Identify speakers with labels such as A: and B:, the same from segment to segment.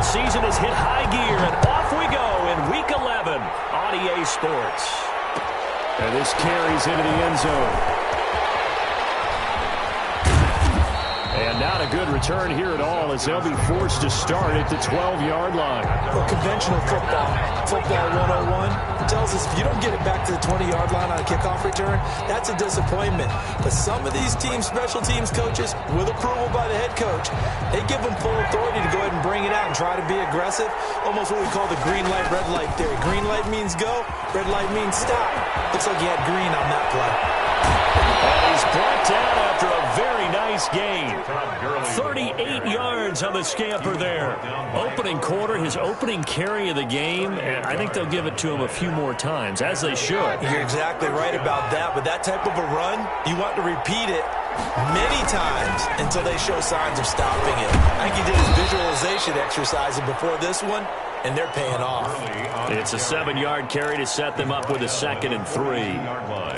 A: NFL season has hit high gear, and off we go in Week 11 on EA Sports.
B: And this carries into the end zone. And not a good return here at all, as they'll be forced to start at the 12-yard line.
C: Well, conventional football 101, tells us if you don't get it back to the 20-yard line on a kickoff return, that's a disappointment. But some of these teams, special teams coaches, with approval by the head coach, they give them full authority to go ahead and bring it out and try to be aggressive. Almost what we call the green light, red light theory. Green light means go, red light means stop. Looks like you had green on that play.
A: And he's brought down after a very nice gain. 38 yards on the scamper there. Opening quarter, his opening carry of the game, and I think they'll give it to him a few more times, as they should.
C: You're exactly right about that, but that type of a run, you want to repeat it many times until they show signs of stopping it. I think he did his visualization exercises before this one, and they're paying off.
A: It's a 7-yard carry to set them up with a 2nd and 3.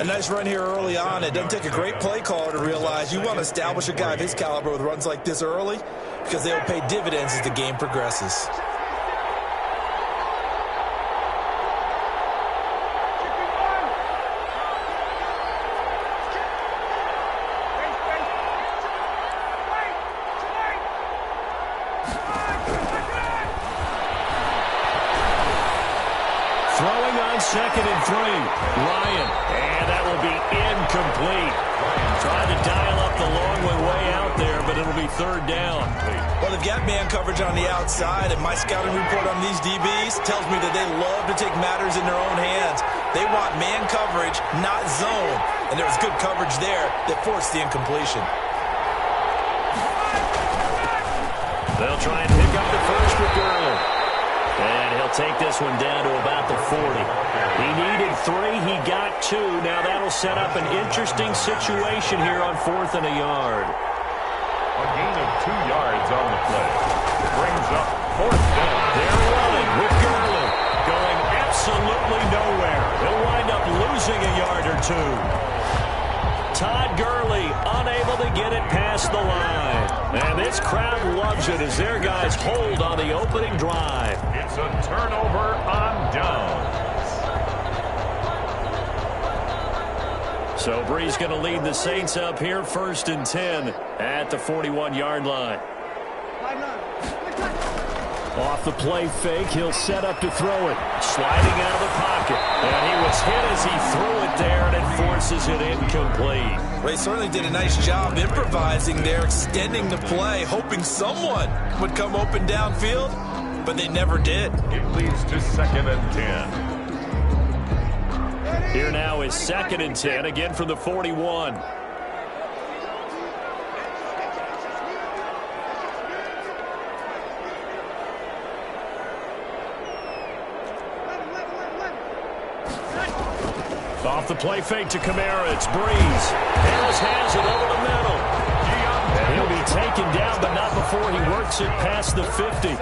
C: A nice run here early on. It doesn't take a great play caller to realize you want to establish a guy of his caliber with runs like this early, because they'll pay dividends as the game progresses.
A: Throwing on 2nd and 3. Ryan. And that will be incomplete. Trying to dial up the long way out there, but it'll be 3rd down.
C: Well, they've got man coverage on the outside, and my scouting report on these DBs tells me that they love to take matters in their own hands. They want man coverage, not zone. And there was good coverage there that forced the incompletion.
A: They'll try and pick up the first with Gurley. And he'll take this one down to about the 40. He needed 3. He got 2. Now that'll set up an interesting situation here on 4th and a yard.
D: A gain of 2 yards on the play. Brings up 4th down.
A: They're running with Gurley. Going absolutely nowhere. He'll wind up losing a yard or 2. Todd Gurley unable to get it past the line. And this crowd loves it as their guys hold on the opening drive.
D: It's a turnover on downs.
A: So Bree's going to lead the Saints up here 1st and 10 at the 41-yard line.
B: Off the play fake, he'll set up to throw it.
A: Sliding out of the pocket. And he was hit as he threw it there, and it forces it incomplete.
C: Well, he certainly did a nice job improvising there, extending the play, hoping someone would come open downfield, but they never did.
D: It leads to 2nd and 10.
A: Here now is 2nd and 10, again from the 41. Off the play fake to Kamara, it's Breeze. Harris has it over the middle. And he'll be taken down, but not before he works it past the 50.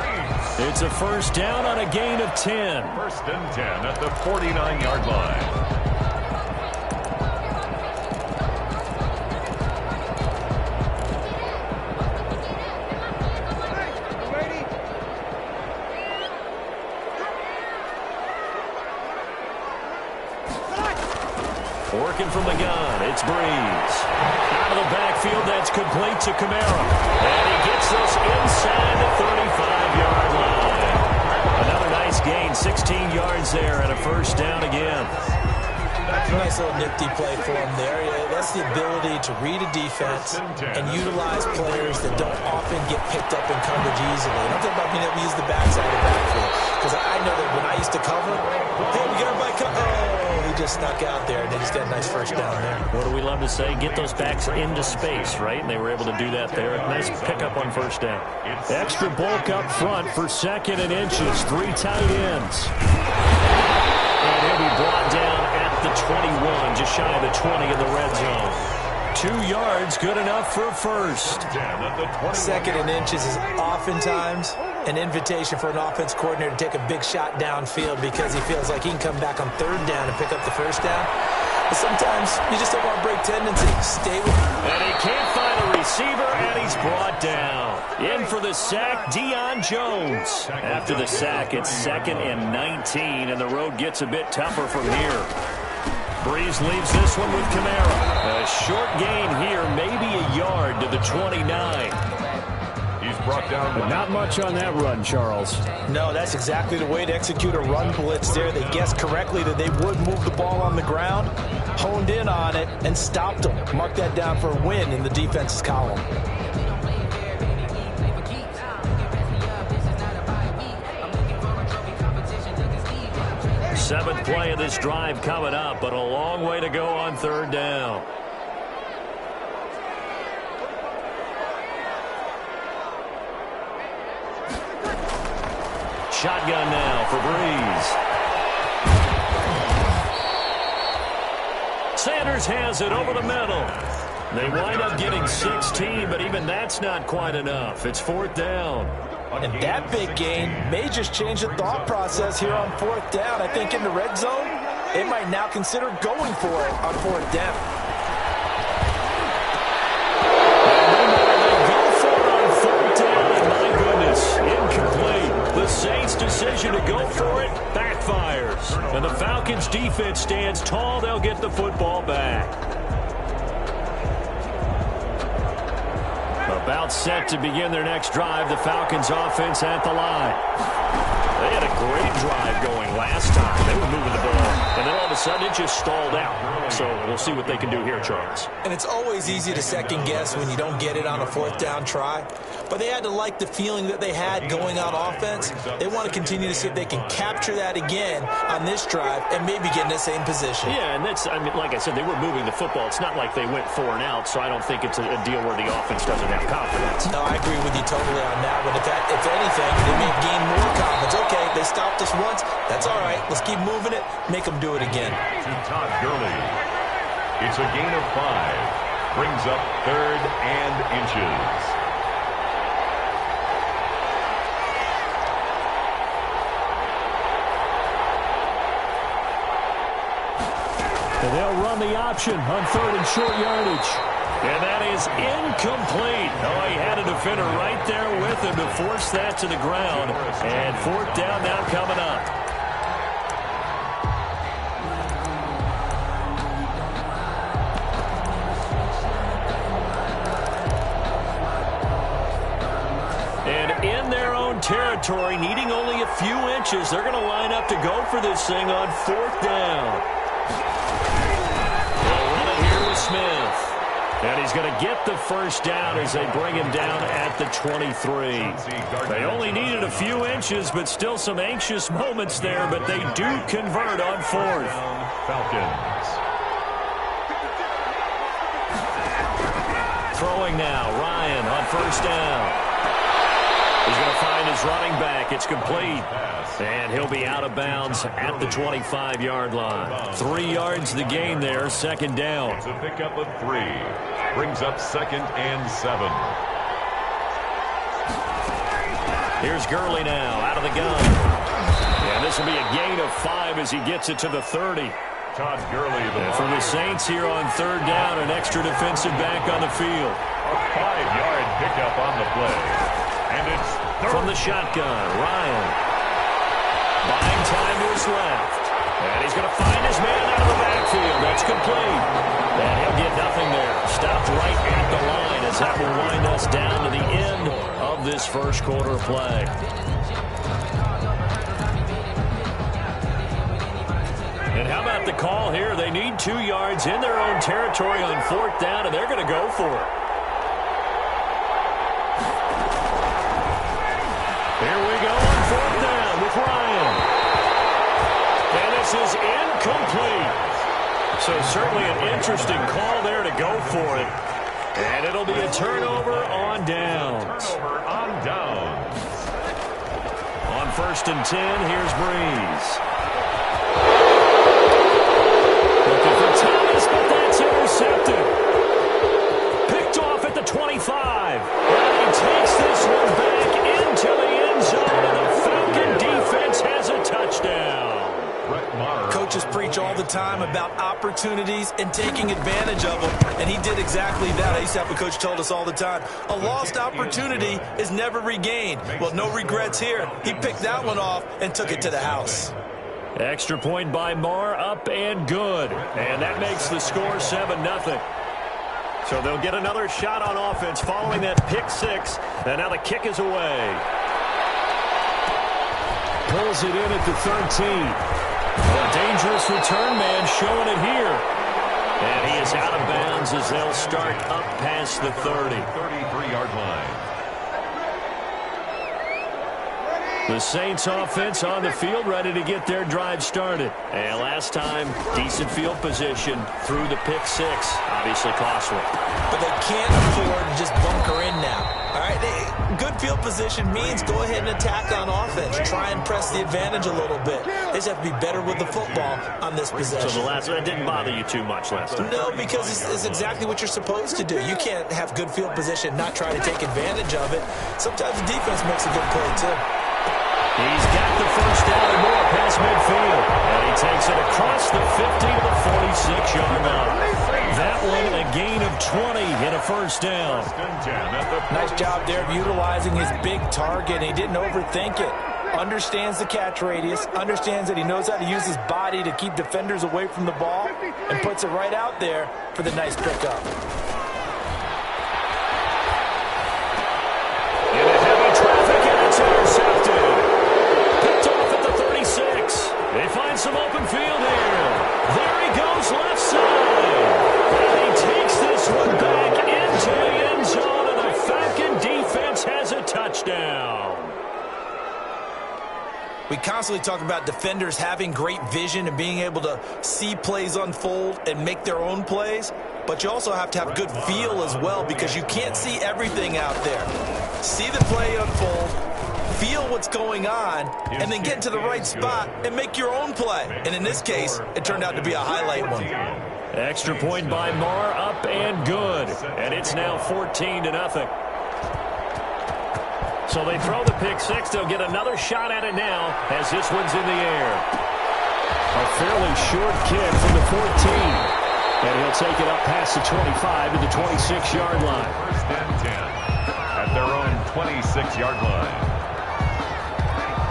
A: It's a 1st down on a gain of 10.
D: 1st and 10 at the 49-yard line.
A: Working from the gun, it's Breeze. Out of the backfield, that's complete to Kamara. And he gets this inside the 35-yard line. Another nice gain, 16 yards there, and a 1st down again.
C: Nice little nifty play for him there. That's the ability to read a defense and utilize players that don't often get picked up in coverage easily. I'm talking about being able to use the backside of the backfield. Because I know that when I used to cover, hey, we got everybody oh, he just snuck out there, and they just got a nice 1st down there.
A: What do we love to say? Get those backs into space, right? And they were able to do that there. Nice pickup on 1st down.
B: Extra bulk up front for 2nd and inches. 3 tight ends.
A: And he'll be brought down at the 21, just shy of the 20 in the red zone. 2 yards, good enough for a 1st.
C: 2nd and inches is oftentimes an invitation for an offense coordinator to take a big shot downfield because he feels like he can come back on 3rd down and pick up the 1st down. But sometimes you just don't want to break tendency. Stay with him.
A: And he can't find a receiver, and he's brought down. In for the sack, Deion Jones. After the sack, it's 2nd and 19, and the road gets a bit tougher from here. Breeze leaves this one with Kamara. A short gain here, maybe a yard to the 29.
D: He's brought down.
B: But not much on that run, Charles.
C: No, that's exactly the way to execute a run blitz there. They guessed correctly that they would move the ball on the ground, honed in on it, and stopped them. Mark that down for a win in the defense's column.
A: Seventh play of this drive coming up, but a long way to go on 3rd down. Shotgun now for Breeze. Sanders has it over the middle. They wind up getting 16, but even that's not quite enough. It's 4th down.
C: And that big gain may just change the thought process here on 4th down. I think in the red zone, they might now consider going for it on 4th down.
A: They go for it on 4th down, and my goodness, incomplete. The Saints' decision to go for it backfires. And the Falcons' defense stands tall. They'll get the football back. About set to begin their next drive, the Falcons offense at the line. They had a great drive going last time. They were moving the ball, and then all of a sudden it just stalled out. So we'll see what they can do here, Charles.
C: And it's always easy to second guess when you don't get it on a 4th down try. But they had to like the feeling that they had going on offense. They want to continue to see if they can capture that again on this drive and maybe get in the same position.
A: Yeah, and that's, I mean, like I said, they were moving the football. It's not like they went 4 and out, so I don't think it's a deal where the offense doesn't have confidence.
C: No, I agree with you totally on that one. If anything, they may gain more confidence. Okay, they stopped us once. That's all right. Let's keep moving it. Make them do it again.
D: To Todd Gurley. It's a gain of 5. Brings up 3rd and inches.
B: And they'll run the option on 3rd and short yardage.
A: And that is incomplete. Oh, he had a defender right there with him to force that to the ground. And 4th down now coming up. And in their own territory, needing only a few inches, they're going to line up to go for this thing on 4th down. They'll run it here with Smith. And he's going to get the first down as they bring him down at the 23. They only needed a few inches, but still some anxious moments there, but they do convert on 4th.
D: Falcons.
A: Throwing now, Ryan on 1st down. He's going to find his running back. It's complete. And he'll be out of bounds at the 25-yard line. 3 yards the gain there, 2nd down.
D: It's a pickup of 3. Brings up 2nd and 7.
A: Here's Gurley now, out of the gun. And this will be a gain of 5 as he gets it to the 30.
D: Todd Gurley.
A: And for the Saints here on 3rd down, an extra defensive back on the field.
D: A 5-yard pickup on the play. And it's
A: from the shotgun, Ryan. Buying time to his left. And he's going to find his man out of the backfield. That's complete. And he'll get nothing there. Stopped right at the line as that will wind us down to the end of this first quarter play. And how about the call here? They need 2 yards in their own territory on 4th down, and they're going to go for it. Here we go on 4th down with Ryan. And this is incomplete. So certainly an interesting call there to go for it. And it'll be a turnover on downs. On 1st and 10, here's Breeze. Looking for Thomas, but that's intercepted. Picked off at the 25. And he takes this one back into the end zone, and the Falcon defense has a touchdown.
C: Coaches preach all the time about opportunities and taking advantage of them, and he did exactly that. I used to have a coach told us all the time, a lost opportunity is never regained. Well, no regrets here. He picked that one off and took it to the house.
A: Extra point by Marr, up and good. And that makes the score 7-0. So they'll get another shot on offense following that pick six. And now the kick is away. Pulls it in at the 13. A dangerous return man showing it here. And he is out of bounds as they'll start up past the 30.
D: 33-yard line.
A: The Saints offense on the field, ready to get their drive started. And last time, decent field position through the pick six. Obviously costly.
C: But they can't afford to just bunker in now. All right, good field position means go ahead and attack on offense. Try and press the advantage a little bit. They just have to be better with the football on this possession.
A: So the last one didn't bother you too much last time?
C: No, because it's exactly what you're supposed to do. You can't have good field position, not try to take advantage of it. Sometimes the defense makes a good play, too.
A: He's got the first down and more past midfield. And he takes it across the 50 to the 46-yard line. That one a gain of 20 and a first down.
C: Nice job there of utilizing his big target. He didn't overthink it. Understands the catch radius. Understands that he knows how to use his body to keep defenders away from the ball. And puts it right out there for the nice pickup.
A: Into heavy traffic and it's intercepted. Picked off at the 36. They find some open field here. There he goes left side. And he takes this one back into the end zone, and the Falcon defense has a touchdown.
C: We constantly talk about defenders having great vision and being able to see plays unfold and make their own plays. But you also have to have good feel as well, because you can't see everything out there. See the play unfold, feel what's going on, and then get to the right spot and make your own play. And in this case, it turned out to be a highlight one.
A: Extra point by Marr, up and good. And it's now 14-0. So they throw the pick six. They'll get another shot at it now as this one's in the air. A fairly short kick from the 14. And he'll take it up past the 25 to the 26-yard line.
D: First and 10 at their own 26-yard line.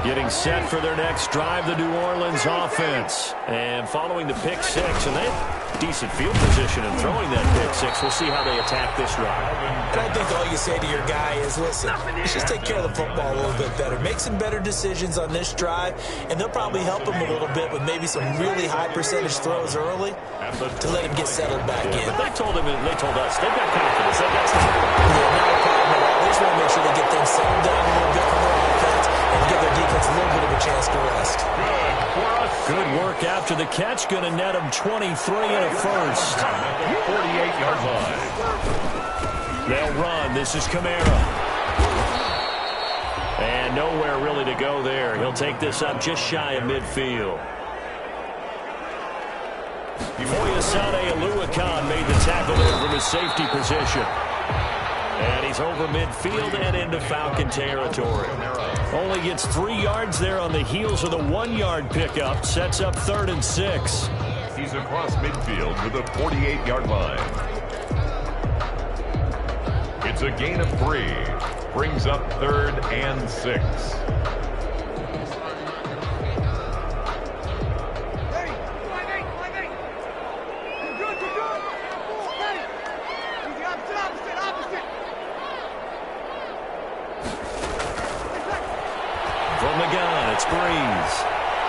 A: Getting set for their next drive, the New Orleans offense. And following the pick six, and they have decent field position in throwing that pick six. We'll see how they attack this drive.
C: And I think all you say to your guy is, listen, let's just take care of the football a little bit better. Make some better decisions on this drive, and they'll probably help him a little bit with maybe some really high percentage throws early to let him get settled back in.
A: But they told us, they've got confidence. They got some.
C: Yeah, not a problem at all. They just want to make sure they get things settled down a little bit for their offense and give their defense a little bit of a chance to rest.
A: Good work after the catch. Going to net him 23 and a first.
D: 48-yard line.
A: They'll run. This is Kamara. And nowhere really to go there. He'll take this up just shy of midfield. Foyesade Aluakan made the tackle there from his safety position. And he's over midfield and into Falcon territory. Only gets 3 yards there on the heels of the 1-yard pickup. Sets up 3rd and 6.
D: He's across midfield with a 48-yard line. It's a gain of 3. Brings up 3rd and 6.
A: From the gun, it's Breeze.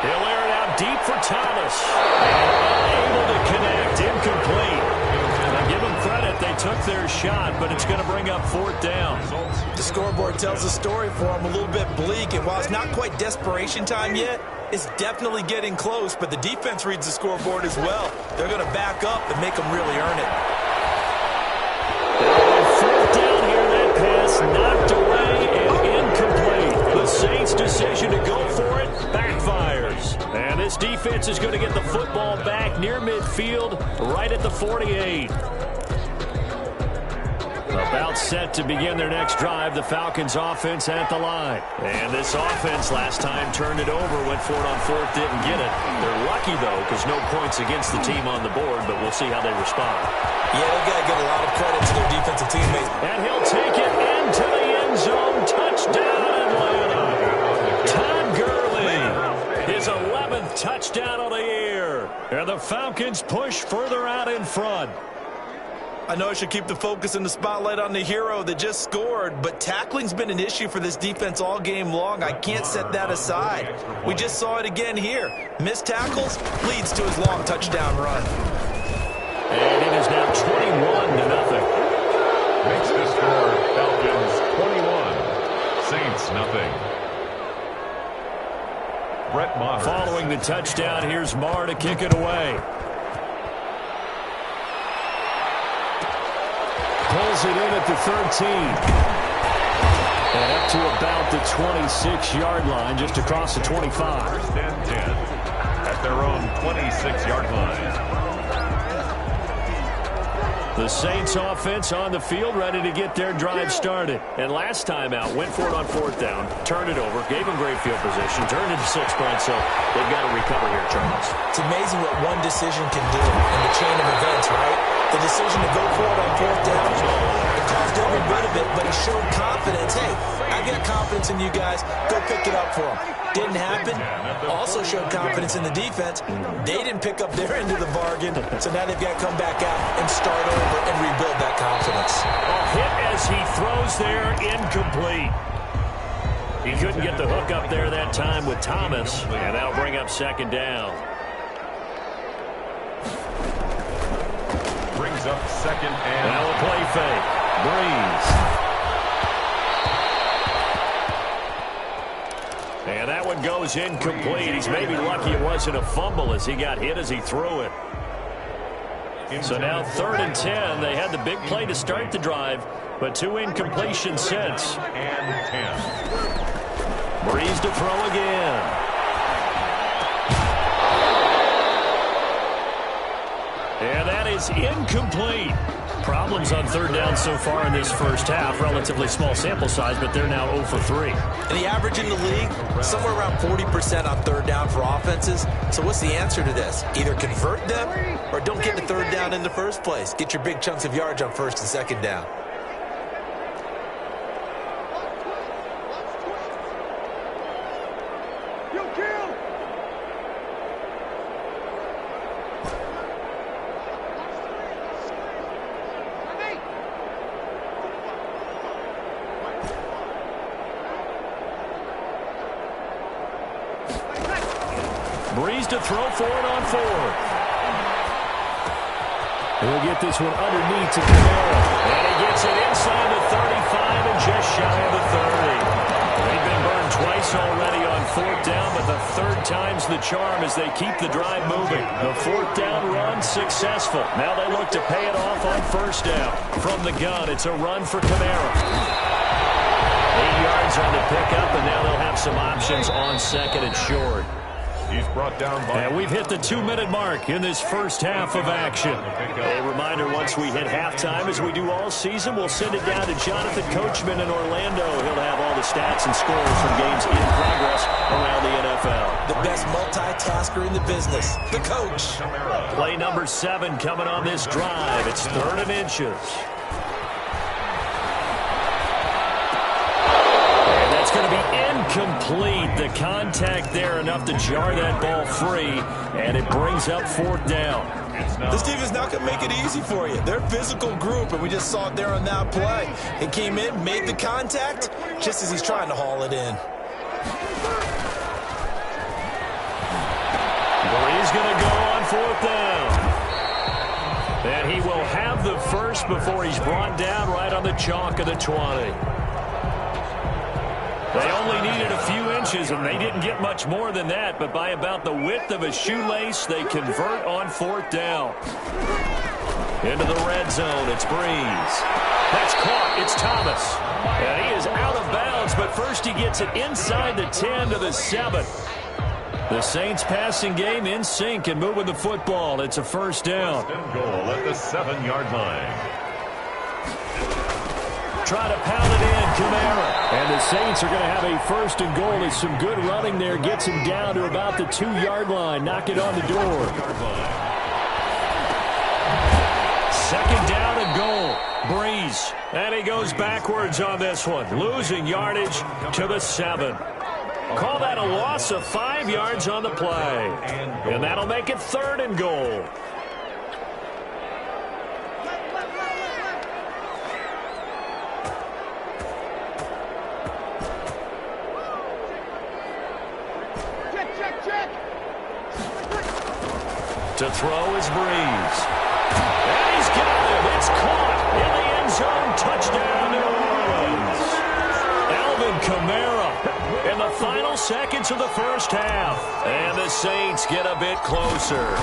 A: He'll air it out deep for Thomas. And unable to connect. Incomplete. Now give them credit. They took their shot, but it's going to bring up 4th down.
C: The scoreboard tells the story for him, a little bit bleak. And while it's not quite desperation time yet, it's definitely getting close. But the defense reads the scoreboard as well. They're going to back up and make them really earn it.
A: 4th down here. That pass knocked away and incomplete. The Saints' decision to go for it backfires. And this defense is going to get the football back near midfield, right at the 48.
B: About set to begin their next drive, the Falcons offense at the line. And this offense last time turned it over, went for it on fourth, didn't get it. They're lucky, though, because no points against the team on the board, but we'll see how they respond.
C: Yeah, they've got to give a lot of credit to their defensive teammates.
B: And he'll take it into the end zone. Touchdown, Atlanta. Todd Gurley, his 11th touchdown of the year. And the Falcons push further out in front.
C: I know I should keep the focus and the spotlight on the hero that just scored, but tackling's been an issue for this defense all game long. I can't set that aside. We just saw it again here. Missed tackles leads to his long touchdown run.
B: And it is now 21-0.
D: Makes the score Falcons 21, Saints nothing. Brett Maher.
B: Following the touchdown, here's Maher to kick it away. Pulls it in at the 13. And up to about the 26-yard line, just across the 25.
D: First and 10 at their own 26-yard line.
B: The Saints offense on the field, ready to get their drive started. And last time out, went for it on fourth down, turned it over, gave them great field position, turned into 6 points, so they've got to recover here, Charles.
C: It's amazing what one decision can do in the chain of events, right? The decision to go for it on fourth down, it caused every bit of it, but he showed confidence. Hey, I got confidence in you guys. Go pick it up for him. Didn't happen. Also showed confidence in the defense. They didn't pick up their end of the bargain, so now they've got to come back out and start over and rebuild that confidence.
B: A hit as he throws there, incomplete. He couldn't get the hook up there that time with Thomas, and that'll bring up second down.
D: Brings up second and...
B: Now a play fake. Breeze. And that one goes incomplete. He's maybe lucky it wasn't a fumble as he got hit as he threw it. So now 3rd and 10. They had the big play to start the drive, but 2 incompletions since.
D: And 10.
B: Breeze to throw again. And that is incomplete. Problems on third down so far in this first half. Relatively small sample size, but they're now 0 for 3.
C: And the average in the league, somewhere around 40% on third down for offenses. So what's the answer to this? Either convert them or don't get the third down in the first place. Get your big chunks of yards on first and second down.
B: Breeze to throw for it on 4th. He'll get this one underneath to Camara. And he gets it inside the 35 and just shy of the 30. They've been burned twice already on 4th down, but the 3rd time's the charm as they keep the drive moving. The 4th down run successful. Now they look to pay it off on 1st down. From the gun, it's a run for Camara. 8 yards on the pickup, and now they'll have some options on 2nd and short.
D: He's brought down by...
B: And we've hit the 2-minute mark in this first half of action. A reminder, once we hit halftime, as we do all season, we'll send it down to Jonathan Coachman in Orlando. He'll have all the stats and scores from games in progress around the NFL.
C: The best multitasker in the business, the coach.
B: Play number 7 coming on this drive. It's 3rd and inches. It's going to be incomplete. The contact there enough to jar that ball free, and it brings up 4th down.
C: This team is not going to make it easy for you. They're a physical group, and we just saw it there on that play. He came in, made the contact, just as he's trying to haul it in.
B: He's going to go on 4th down. And he will have the first before he's brought down right on the chalk of the 20. They only needed a few inches, and they didn't get much more than that, but by about the width of a shoelace, they convert on 4th down. Into the red zone, it's Breeze. That's caught, it's Thomas. And he is out of bounds, but first he gets it inside the 10 to the 7. The Saints passing game in sync and moving the football. It's a 1st down.
D: First and goal at the 7-yard line.
B: try to pound it in. Kamara. And the Saints are going to have a first and goal as some good running there gets him down to about the 2-yard line. Knock it on the door. Second down and goal. Breeze. And he goes backwards on this one. Losing yardage to the 7. Call that a loss of 5 yards on the play. And that'll make it third and goal. To throw is Breeze. And he's got him. It's caught in the end zone. Touchdown, New Orleans. Alvin Kamara in the final seconds of the first half. And the Saints get a bit closer.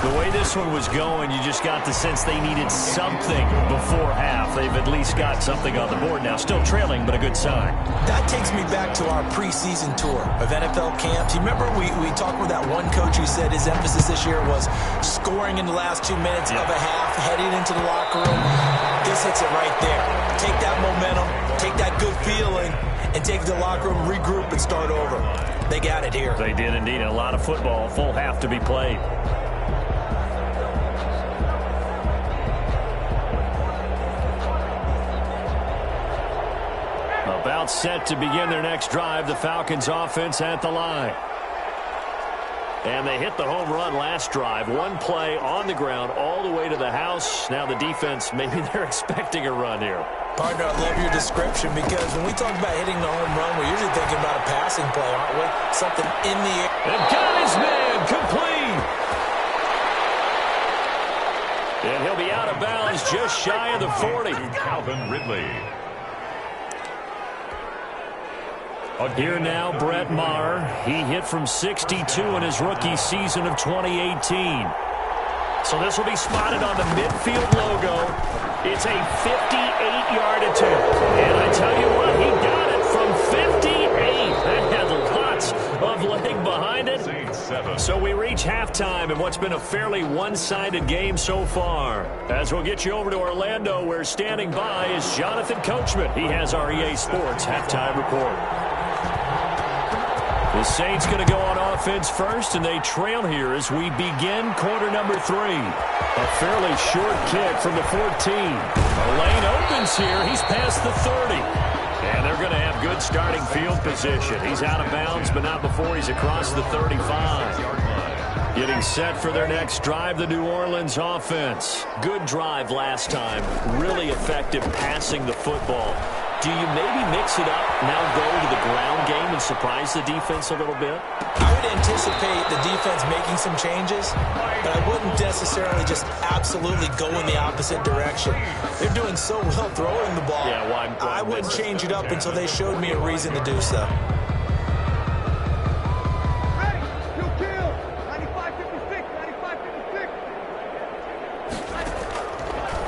B: The way this one was going, you just got the sense they needed something before half. They've at least got something on the board now. Still trailing, but a good sign.
C: That takes me back to our preseason tour of NFL camps. You remember we talked with that one coach who said his emphasis this year was scoring in the last 2 minutes of a half, heading into the locker room. This hits it right there. Take that momentum, take that good feeling, and take the locker room, regroup, and start over. They got it here.
B: They did indeed. A lot of football, full half to be played. About set to begin their next drive. The Falcons offense at the line. And they hit the home run last drive. One play on the ground all the way to the house. Now the defense, maybe they're expecting a run here.
C: Partner, I love your description because when we talk about hitting the home run, we're usually thinking about a passing play, aren't we? Something in the air.
B: And got his man complete. And he'll be out of bounds just shy of the 40.
D: Calvin Ridley.
B: Here now, Brett Maher. He hit from 62 in his rookie season of 2018. So this will be spotted on the midfield logo. It's a 58-yard attempt. And I tell you what, he got it from 58. That had lots of leg behind it. So we reach halftime in what's been a fairly one-sided game so far. As we'll get you over to Orlando, where standing by is Jonathan Coachman. He has our EA Sports halftime report. The Saints going to go on offense first, and they trail here as we begin quarter number 3. A fairly short kick from the 14. A lane opens here. He's past the 30. And they're going to have good starting field position. He's out of bounds, but not before he's across the 35. Getting set for their next drive, the New Orleans offense. Good drive last time. Really effective passing the football. Do you maybe mix it up, now go to the ground game and surprise the defense a little bit?
C: I would anticipate the defense making some changes, but I wouldn't necessarily just absolutely go in the opposite direction. They're doing so well throwing the ball.
B: Yeah, why
C: I wouldn't change it up until they showed me a reason to do so.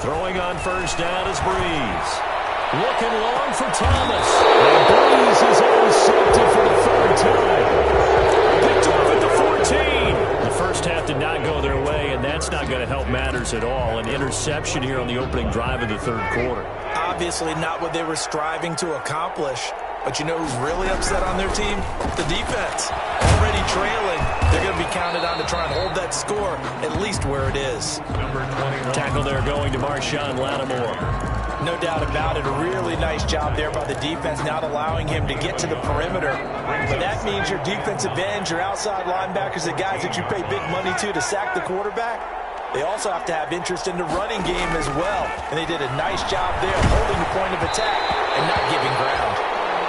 B: Throwing on first down is Breeze. Looking long for Thomas. And Breeze is intercepted for the third time. Picked off at the 14. The first half did not go their way, and that's not going to help matters at all. An interception here on the opening drive of the third quarter.
C: Obviously not what they were striving to accomplish. But you know who's really upset on their team? The defense. Already trailing. They're going to be counted on to try and hold that score at least where it is.
B: Tackle there going to Marshawn Lattimore.
C: No doubt about it. A really nice job there by the defense, not allowing him to get to the perimeter. But that means your defensive ends, your outside linebackers, the guys that you pay big money to sack the quarterback, they also have to have interest in the running game as well. And they did a nice job there holding the point of attack and not giving ground.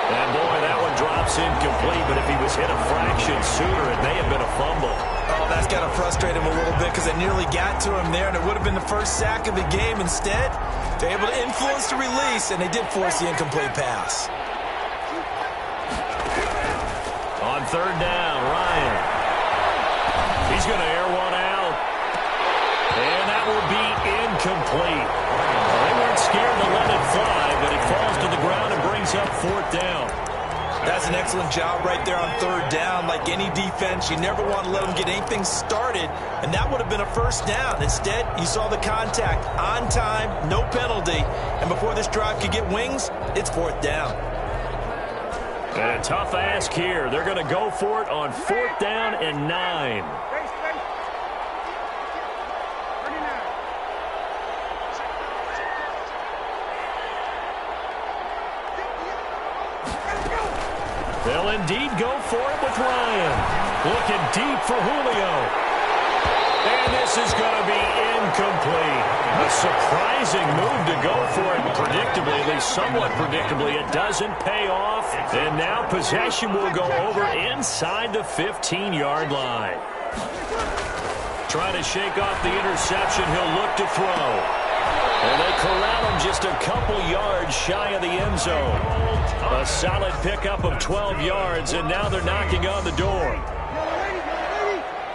B: And boy, that one drops incomplete, but if he was hit a fraction sooner, it may have been a fumble.
C: Oh, that's got to frustrate him a little bit because they nearly got to him there, and it would have been the first sack of the game. Instead, they're able to influence the release, and they did force the incomplete pass.
B: On third down, Ryan. He's going to air one out. And that will be incomplete. They weren't scared to let it fly, but it falls to the ground and brings up fourth down.
C: That's an excellent job right there on third down. Like any defense, you never want to let them get anything started, and that would have been a first down. Instead, you saw the contact on time, no penalty, and before this drive could get wings, it's fourth down.
B: And a tough ask here. They're going to go for it on fourth down and 9. They'll indeed go for it with Ryan. Looking deep for Julio. And this is going to be incomplete. A surprising move to go for it. Predictably, at least somewhat predictably, it doesn't pay off. And now possession will go over inside the 15-yard line. Trying to shake off the interception. He'll look to throw. And they corral him just a couple yards shy of the end zone. A solid pickup of 12 yards, and now they're knocking on the door.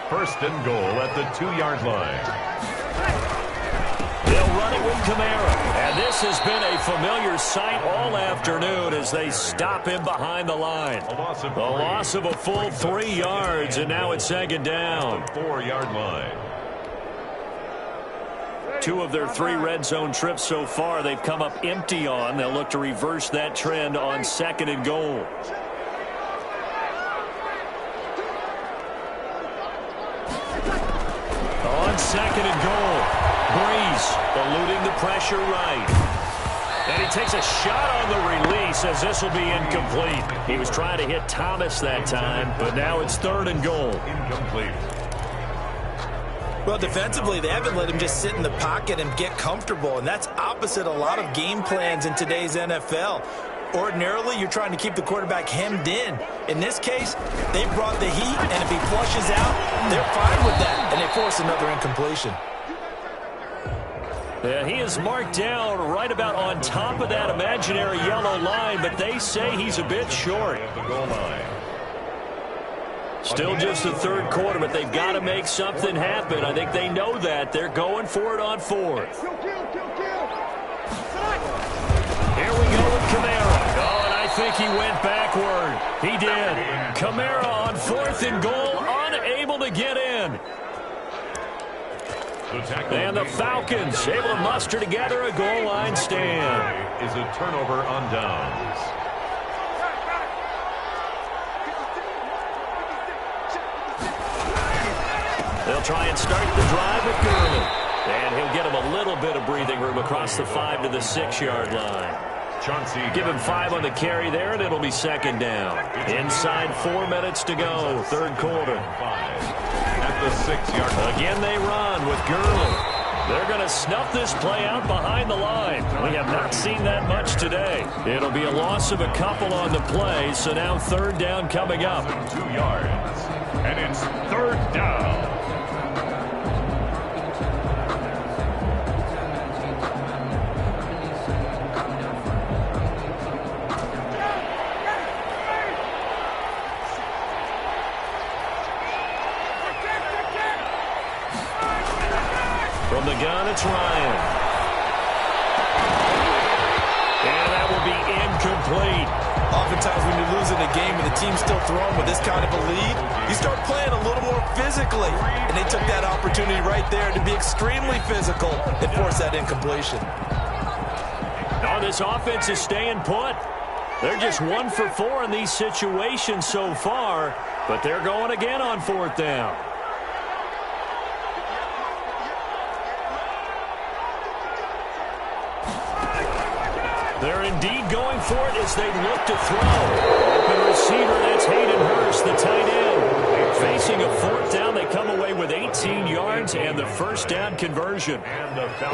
D: First and goal at the 2-yard line.
B: They'll run it with Kamara. And this has been a familiar sight all afternoon as they stop him behind the line. A loss of a full 3 yards, and now it's second down.
D: 4-yard line.
B: 2 of their 3 red zone trips so far they've come up empty on. They'll look to reverse that trend on second and goal. On second and goal, Breeze eluding the pressure right. And he takes a shot on the release as this will be incomplete. He was trying to hit Thomas that time, but now it's third and goal.
D: Incomplete.
C: Well, defensively, they haven't let him just sit in the pocket and get comfortable, and that's opposite a lot of game plans in today's NFL. Ordinarily, you're trying to keep the quarterback hemmed in. In this case, they brought the heat, and if he flushes out, they're fine with that, and they force another incompletion.
B: Yeah, he is marked down right about on top of that imaginary yellow line, but they say he's a bit short.
D: At the goal line.
B: Still just the third quarter, but they've got to make something happen. I think they know that. They're going for it on fourth. Here we go with Kamara. Oh, and I think he went backward. He did. Kamara on fourth and goal, unable to get in. And the Falcons able to muster together a goal line stand.
D: Is a turnover on downs.
B: They'll try and start the drive with Gurley. And he'll get him a little bit of breathing room across the 5 to the 6-yard line. Give him 5 on the carry there, and it'll be second down. Inside 4 minutes to go, third quarter.
D: At the 6-yard line.
B: Again they run with Gurley. They're going to snuff this play out behind the line. We have not seen that much today. It'll be a loss of a couple on the play, so now third down coming up.
D: 2 yards. And it's third down.
B: From the gun, it's Ryan. And that will be incomplete.
C: Oftentimes when you're losing a game and the team's still throwing with this kind of a lead, you start playing a little more physically. And they took that opportunity right there to be extremely physical and force that incompletion.
B: Oh, this offense is staying put. They're just 1 for 4 in these situations so far, but they're going again on fourth down. They're indeed going for it as they look to throw. Open receiver, that's Hayden Hurst, the tight end. Facing a fourth down, they come away with 18 yards and the first down conversion.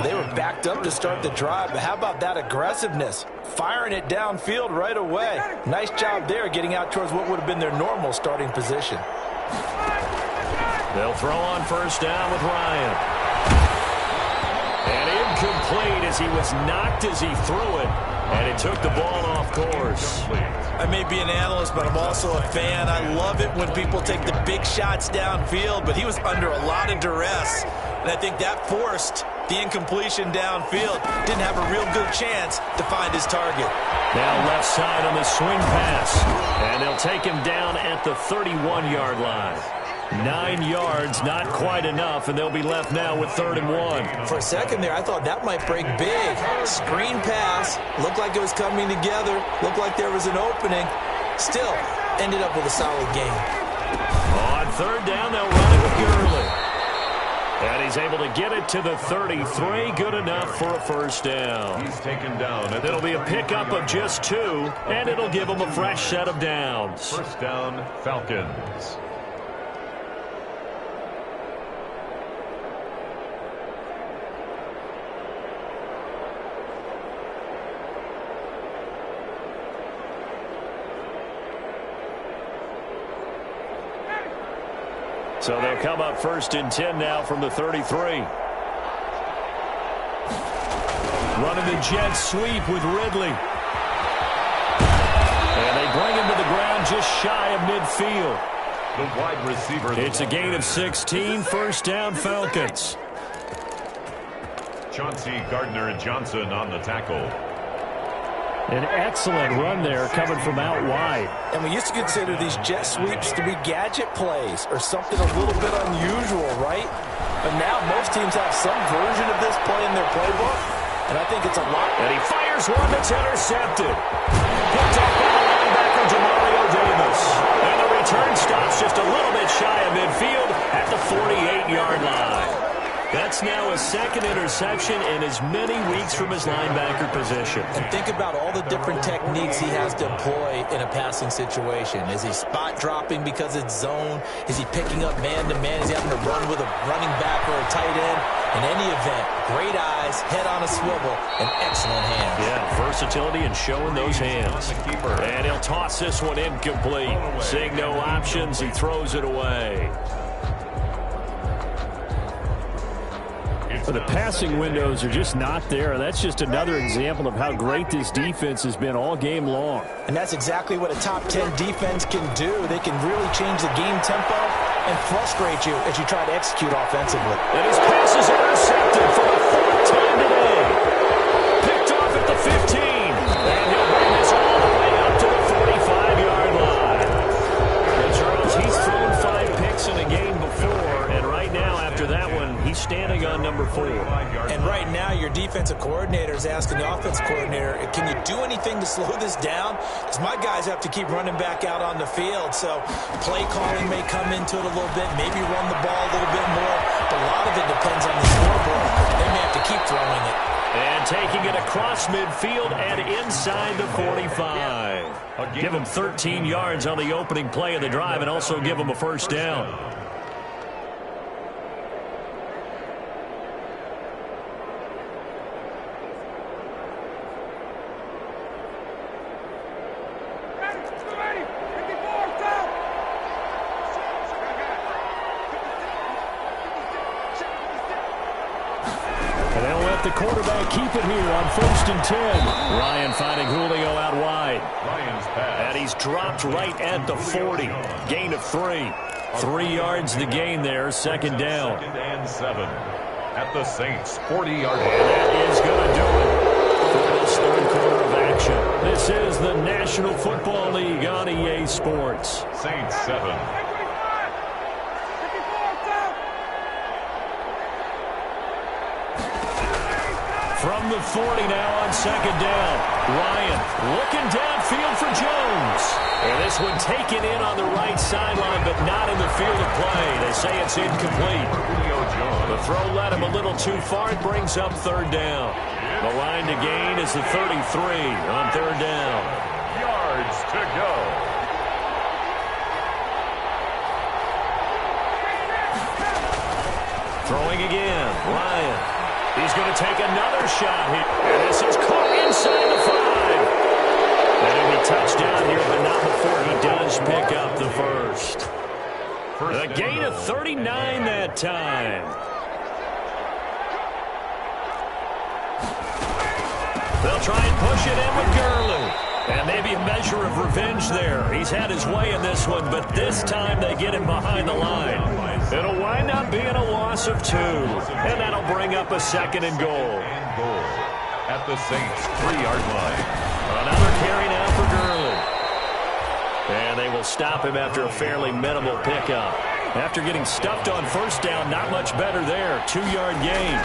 C: They were backed up to start the drive, but how about that aggressiveness? Firing it downfield right away. Nice job there getting out towards what would have been their normal starting position.
B: They'll throw on first down with Ryan. And incomplete as he was knocked as he threw it. And it took the ball off course.
C: I may be an analyst, but I'm also a fan. I love it when people take the big shots downfield, but he was under a lot of duress. And I think that forced The incompletion downfield didn't have a real good chance to find his target.
B: Now left side on the swing pass. And they'll take him down at the 31-yard line. 9 yards, not quite enough, and they'll be left now with 3rd and 1.
C: For a second there, I thought that might break big. Screen pass. Looked like it was coming together. Looked like there was an opening. Still, ended up with a solid game.
B: On 3rd down, they'll run it with Gurley. And he's able to get it to the 33. Good enough for a 1st down.
D: He's taken down.
B: It'll be a pickup of just 2, and it'll give him a fresh set of downs.
D: 1st down, Falcons.
B: So they'll come up 1st and 10 now from the 33. Running the jet sweep with Ridley. And they bring him to the ground just shy of midfield.
D: The wide receiver.
B: It's a gain of 16, 1st down Falcons.
D: Chauncey Gardner-Johnson on the tackle.
B: An excellent run there coming from out wide.
C: And we used to consider these jet sweeps to be gadget plays or something a little bit unusual, right? But now most teams have some version of this play in their playbook, and I think it's a lot.
B: And he fires one that's intercepted. Picked up by the linebacker, Demario Davis. And the return stops just a little bit shy of midfield at the 48-yard line. That's now a 2nd interception in as many weeks from his linebacker position.
C: And think about all the different techniques he has to employ in a passing situation. Is he spot dropping because it's zone? Is he picking up man-to-man? Is he having to run with a running back or a tight end? In any event, great eyes, head on a swivel, and excellent hands.
B: Yeah, versatility and showing those hands. And he'll toss this one incomplete. Seeing no options, he throws it away. The passing windows are just not there. That's just another example of how great this defense has been all game long.
C: And that's exactly what a top 10 defense can do. They can really change the game tempo and frustrate you as you try to execute offensively.
B: And his pass is intercepted for the 4th time today. Picked off at the 15. And he'll bring this all the way up to the 45-yard line. And Charles, he's thrown 5 picks in a game before, and right now after that one, he's standing on number 4.
C: And right now, your defensive coordinator is asking the offensive coordinator, can you do anything to slow this down? Because my guys have to keep running back out on the field. So play calling may come into it a little bit, maybe run the ball a little bit more. But a lot of it depends on the scoreboard. They may have to keep throwing it.
B: And taking it across midfield and inside the 45. Give him 13 yards on the opening play of the drive and also give him a 1st down. The quarterback keep it here on 1st and 10. Ryan finding Julio out wide.
D: Ryan's pass.
B: And he's dropped right at the 40. Gain of 3. 3 yards the gain there, 2nd down.
D: 2nd and 7 at the Saints' 40-yard line.
B: That is going to do it for this 3rd quarter of action. This is the National Football League on EA Sports.
D: Saints 7.
B: From the 40 now on 2nd down. Ryan looking downfield for Jones. And this one taken in on the right sideline, but not in the field of play. They say it's incomplete. The throw led him a little too far. It brings up 3rd down. The line to gain is the 33 on 3rd down.
D: Yards to go.
B: Throwing again. Ryan. He's going to take another shot here. And this is caught inside the 5. And he'll be touchdown here, but not before he does pick up the 1st. A gain of 39 that time. They'll try and push it in with Gurley. And maybe a measure of revenge there. He's had his way in this one, but this time they get him behind the line. It'll wind up being a loss of 2. And that'll bring up a second and goal.
D: At the Saints' 3-yard line.
B: Another carry now for Gurley. And they will stop him after a fairly minimal pickup. After getting stuffed on first down, not much better there. 2-yard gain.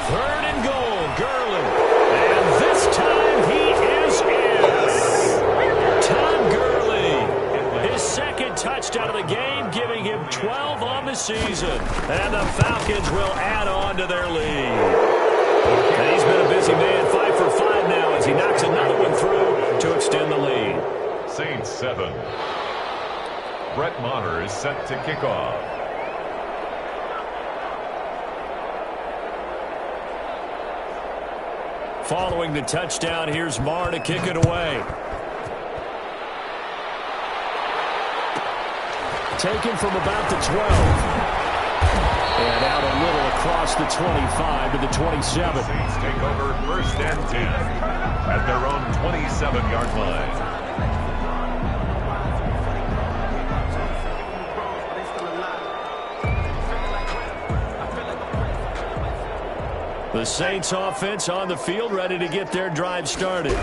B: 3rd and goal, Gurley. And this time he is in. Todd Gurley, his second touchdown of the game, giving him 12 on the season. And the Falcons will add on to their lead. And he's been a busy man, 5 for 5 now as he knocks another one through to extend the lead.
D: Saints 7. Brett Maher is set to kick off.
B: Following the touchdown, here's Maher to kick it away. Taken from about the 12. And out a little across the 25 to the 27.
D: Saints take over 1st and 10 at their own 27-yard line.
B: The Saints offense on the field, ready to get their drive started.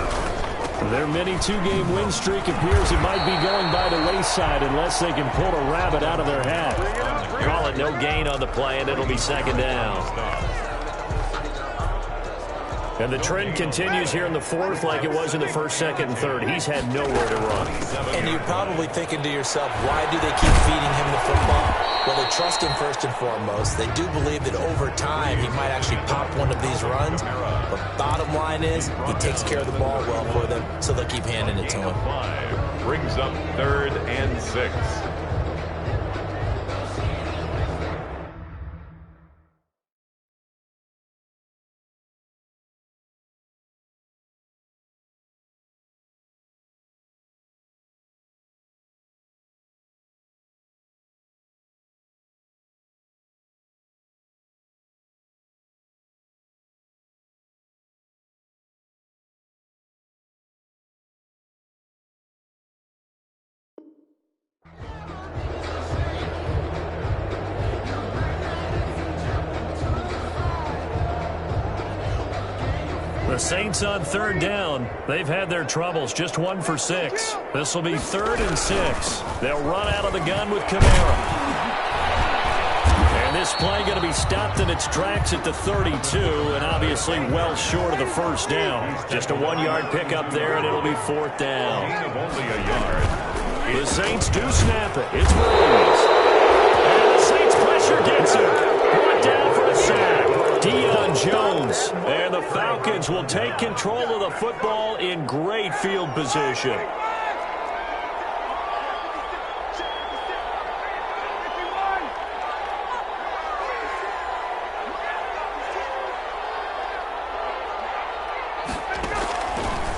B: Their mini 2-game win streak appears it might be going by the wayside unless they can pull a rabbit out of their hat. Call it no gain on the play, and it'll be second down. And the trend continues here in the 4th like it was in the 1st, 2nd, and 3rd. He's had nowhere to run.
C: And you're probably thinking to yourself, why do they keep feeding him the football? Well, they trust him first and foremost. They do believe that over time he might actually pop one of these runs. But bottom line is he takes care of the ball well for them, so they'll keep handing it to him.
D: 5 brings up 3rd and 6.
B: The Saints on 3rd down. They've had their troubles, just 1 for 6. This will be 3rd and 6. They'll run out of the gun with Kamara. And this play going to be stopped in its tracks at the 32, and obviously well short of the 1st down. Just a 1-yard pickup there, and it'll be 4th down.
D: Gain of only a yard.
B: The Saints do snap it. It's Williams. And the Saints pressure gets him. Brought down for a sack. Deion Jones. And the Falcons will take control of the football in great field position.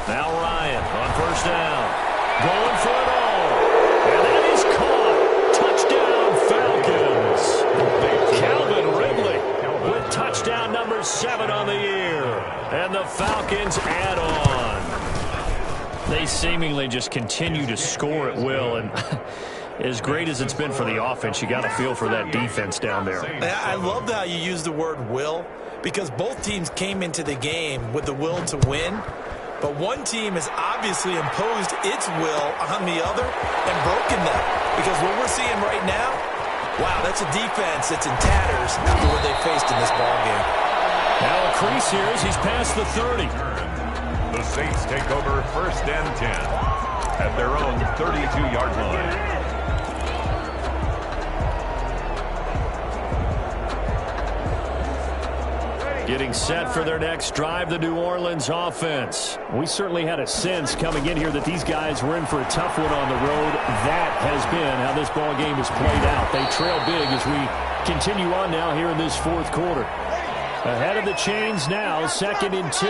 B: Now Ryan on 1st down. Going for it all. And that is caught. Touchdown, Falcons. Calvin Ridley with touchdown number 7 on the year. And the Falcons add on. They seemingly just continue to score at will. And as great as it's been for the offense, you got to feel for that defense down there.
C: I love how you use the word will, because both teams came into the game with the will to win. But one team has obviously imposed its will on the other and broken them. Because what we're seeing right now, wow, that's a defense that's in tatters after what they faced in this ballgame.
B: Now a crease here as he's past the 30.
D: The Saints take over 1st and 10 at their own 32-yard line.
B: Getting set for their next drive, the New Orleans offense. We certainly had a sense coming in here that these guys were in for a tough one on the road. That has been how this ball game has played out. They trail big as we continue on now here in this 4th quarter. Ahead of the chains now, 2nd and 2.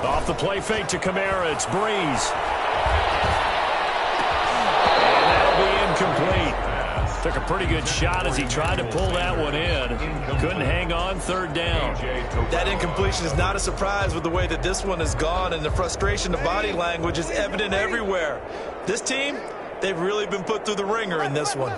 B: Off the play fake to Kamara, it's Breeze. And that'll be incomplete. Took a pretty good shot as he tried to pull that one in. Couldn't hang on, third down.
C: That incompletion is not a surprise with the way that this one has gone, and the frustration, the body language is evident everywhere. This team, they've really been put through the ringer in this one.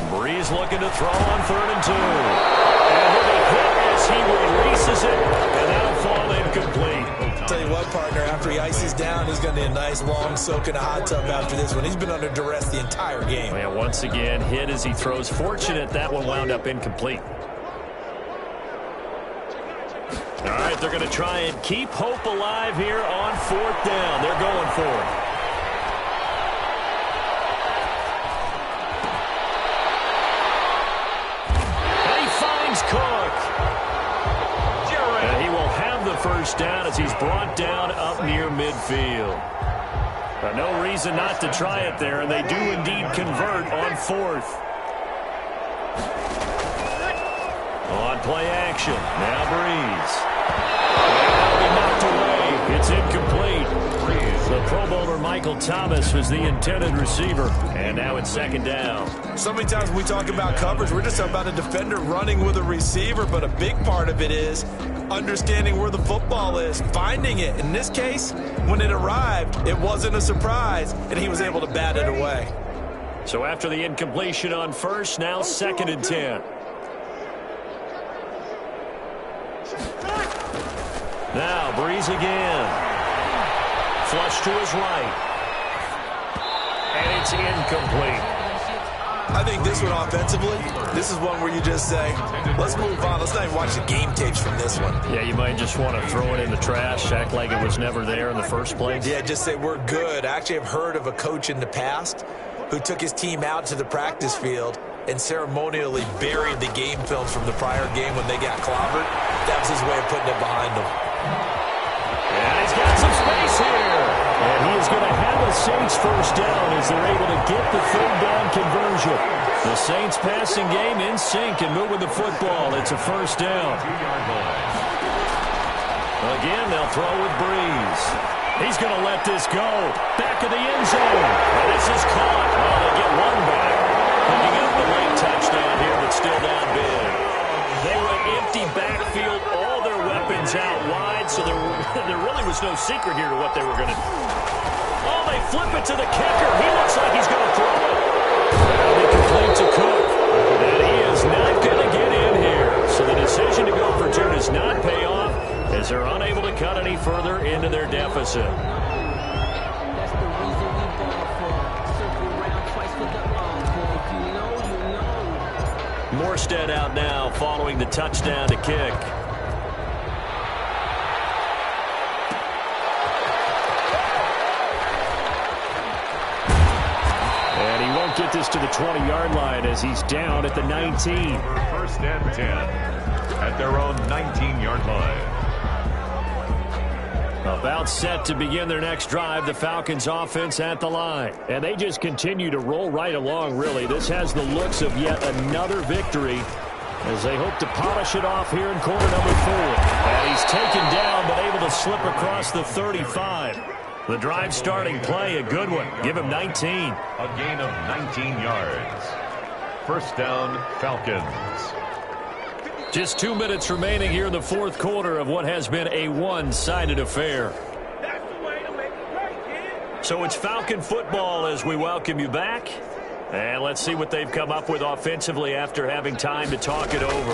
B: Breeze looking to throw on 3rd and 2. And with a hit as he releases it, and that'll fall incomplete.
C: I'll tell you what, partner, after he ices down, he's going to need a nice long soak in a hot tub after this one. He's been under duress the entire game.
B: Yeah, once again, hit as he throws. Fortunate that one wound up incomplete. All right, they're going to try and keep hope alive here on 4th down. They're going for it. Cook. And he will have the first down as he's brought down up near midfield. But no reason not to try it there, and they do indeed convert on 4th. On play action. Now Breeze. And that'll be knocked away. It's incomplete. The Pro Bowler Michael Thomas was the intended receiver. And now it's 2nd down.
C: So many times when we talk about coverage, we're just about a defender running with a receiver, but a big part of it is understanding where the football is, finding it. In this case, when it arrived, it wasn't a surprise, and he was able to bat it away.
B: So after the incompletion on 1st, now 2nd and 10. Now Breeze again. Flush to his right. And it's incomplete.
C: I think this one offensively, this is one where you just say, let's move on. Let's not even watch the game tapes from this one.
B: Yeah, you might just want to throw it in the trash, act like it was never there in the first place.
C: Yeah, just say we're good. I actually have heard of a coach in the past who took his team out to the practice field and ceremonially buried the game films from the prior game when they got clobbered. That was his way of putting it behind them.
B: And he's got some space here. And he is going to have the Saints first down as they're able to get the 3rd down conversion. The Saints passing game in sync and moving the football. It's a first down. Again, they'll throw with Breeze. He's going to let this go. Back of the end zone. And this is caught. Well, they get one back. Picking up the late touchdown here, but still down big. They went empty backfield, all their weapons out wide, so there really was no secret here to what they were going to do. Oh, they flip it to the kicker. He looks like he's going to throw it. That'll be complete to Cook. And he is not going to get in here. So the decision to go for 2 does not pay off as they're unable to cut any further into their deficit. Morstead out now following the touchdown to kick. And he won't get this to the 20-yard line as he's down at the 19.
D: 1st and 10 at their own 19-yard line.
B: About set to begin their next drive, the Falcons offense at the line. And they just continue to roll right along, really. This has the looks of yet another victory as they hope to polish it off here in quarter number 4. And he's taken down but able to slip across the 35. The drive starting play, a good one. Give him 19.
D: A gain of 19 yards. First down, Falcons.
B: Just 2 minutes remaining here in the 4th quarter of what has been a one-sided affair. So it's Falcon football as we welcome you back. And let's see what they've come up with offensively after having time to talk it over.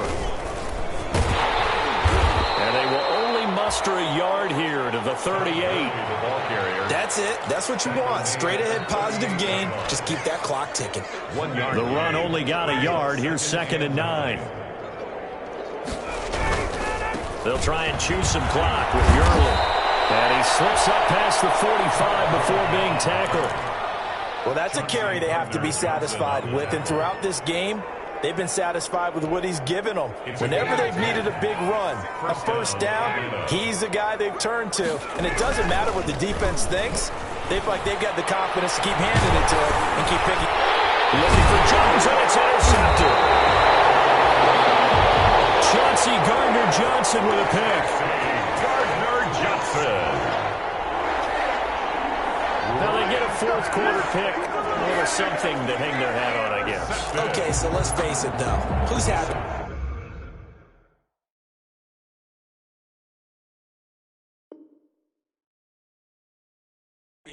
B: And they will only muster a yard here to the 38.
C: That's it. That's what you want. Straight ahead positive gain. Just keep that clock ticking.
D: 1 yard.
B: The run only got a yard. Here's 2nd and 9. They'll try and chew some clock with Gurley. And he slips up past the 45 before being tackled.
C: Well, that's a carry they have to be satisfied with. And throughout this game, they've been satisfied with what he's given them. Whenever they've needed a big run, a first down, he's the guy they've turned to. And it doesn't matter what the defense thinks. They've got the confidence to keep handing it to him and keep picking.
B: Looking for Jones, and it's intercepted. Chauncey Gardner-Johnson with a pick.
D: Gardner-Johnson.
B: Now they get a 4th quarter pick, a little something to hang their hat on, I guess.
C: Okay, so let's face it, though. Who's happy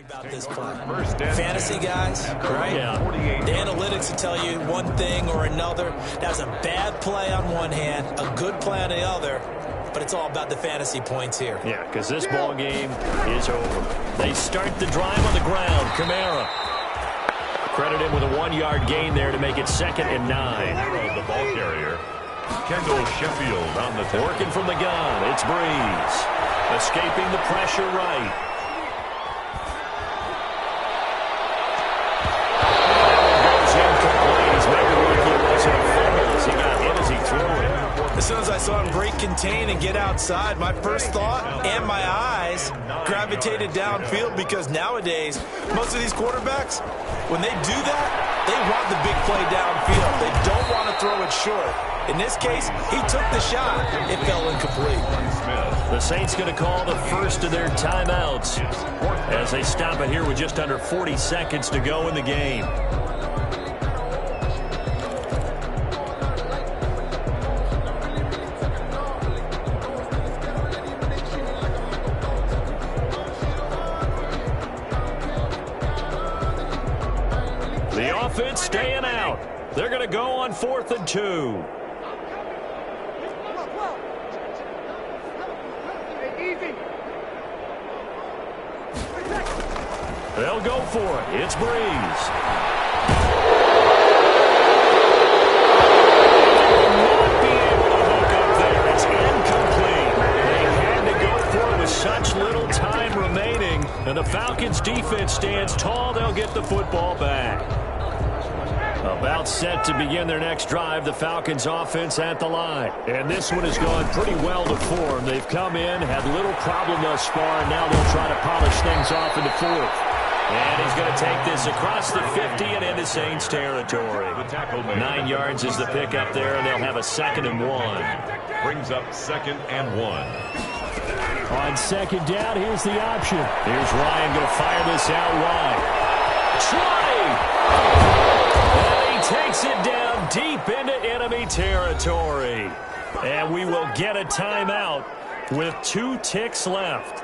C: about this play? Fantasy guys, right?
B: Yeah.
C: The analytics will tell you one thing or another. That's a bad play on one hand, a good play on the other, but it's all about the fantasy points here.
B: Yeah, because this ball game is over. They start the drive on the ground. Kamara. Credit him with a 1-yard gain there to make it 2nd and 9.
D: The ball carrier, Kendall Sheffield on the tackle.
B: Working from the gun, it's Breeze. Escaping the pressure right.
C: As soon as I saw him break contain and get outside, my first thought and my eyes gravitated downfield, because nowadays, most of these quarterbacks, when they do that, they want the big play downfield. They don't want to throw it short. In this case, he took the shot. It fell incomplete.
B: The Saints going to call the first of their timeouts as they stop it here with just under 40 seconds to go in the game. The offense staying out. They're going to go on 4th and 2. They'll go for it. It's Breeze. Not be able to hook up there. It's incomplete. They had to go for it with such little time remaining. And the Falcons defense stands tall. They'll get the football back. About set to begin their next drive, the Falcons offense at the line. And this one has gone pretty well to form. They've come in, had little problem thus far, and now they'll try to polish things off in the 4th. And he's going to take this across the 50 and into Saints territory. 9 yards is the pickup there, and they'll have a 2nd and 1.
D: Brings up 2nd and 1.
B: On 2nd down, here's the option. Here's Ryan going to fire this out wide. Try! Takes it down deep into enemy territory. And we will get a timeout with 2 ticks left.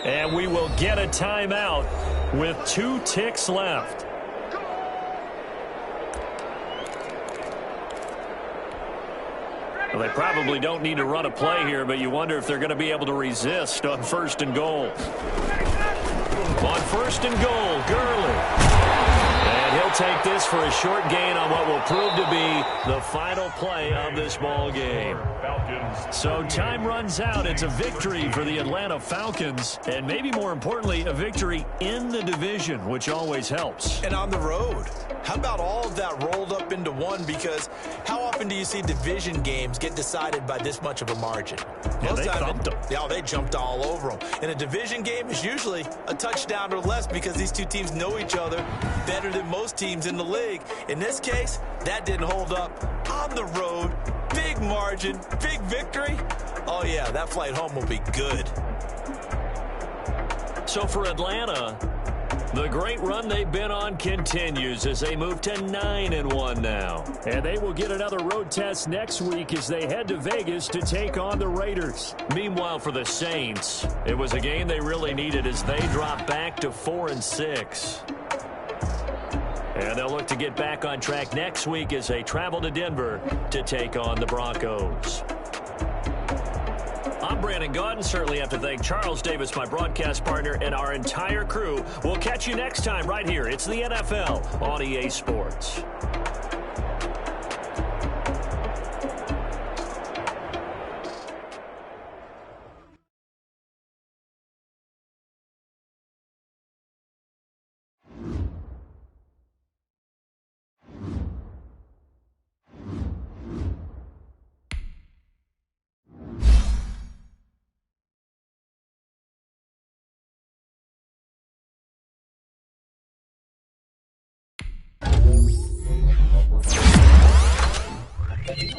B: And we will get a timeout with 2 ticks left. Well, they probably don't need to run a play here, but you wonder if they're going to be able to resist on 1st and goal. On 1st and goal, Gurley. And he'll take this for a short gain on what will prove to be the final play of this ball game. So time runs out. It's a victory for the Atlanta Falcons, and maybe more importantly, a victory in the division, which always helps.
C: And on the road. How about all of that rolled up into one? Because how often do you see division games get decided by this much of a margin?
B: Yeah, they thumped them.
C: Yeah, they jumped all over them. And a division game is usually a touchdown or less, because these two teams know each other better than most teams in the league. In this case, that didn't hold up. On the road, big margin, big victory. Oh, yeah, that flight home will be good.
B: So for Atlanta, the great run they've been on continues as they move to 9-1 now. And they will get another road test next week as they head to Vegas to take on the Raiders. Meanwhile, for the Saints, it was a game they really needed as they drop back to 4-6. And they'll look to get back on track next week as they travel to Denver to take on the Broncos. I'm Brandon Gaudin. Certainly have to thank Charles Davis, my broadcast partner, and our entire crew. We'll catch you next time right here. It's the NFL on EA Sports.
E: You